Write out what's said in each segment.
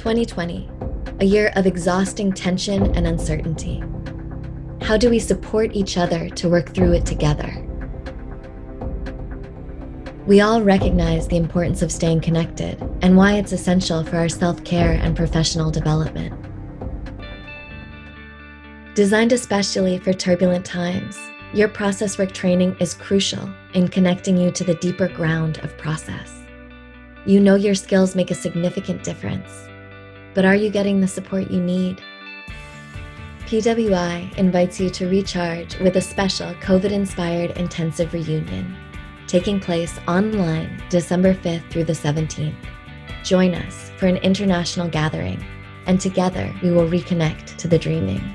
2020, a year of exhausting tension and uncertainty. How do we support each other to work through it together? We all recognize the importance of staying connected and why it's essential for our self-care and professional development. Designed especially for turbulent times, your Processwork training is crucial in connecting you to the deeper ground of process. You know your skills make a significant difference, but are you getting the support you need? PWI invites you to recharge with a special COVID-inspired intensive reunion, taking place online December 5th through the 17th. Join us for an international gathering, and together we will reconnect to the dreaming.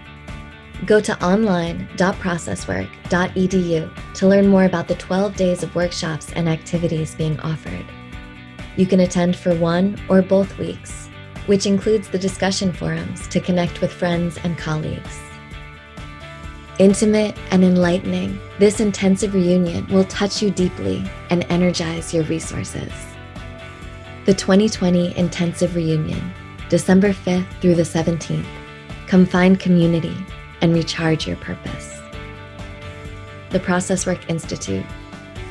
Go to online.processwork.edu to learn more about the 12 days of workshops and activities being offered. You can attend for one or both weeks, which includes the discussion forums to connect with friends and colleagues. Intimate and enlightening, this intensive reunion will touch you deeply and energize your resources. The 2020 Intensive Reunion, December 5th through the 17th. Come find community and recharge your purpose. The Processwork Institute.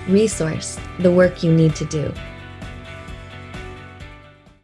Resource the work you need to do.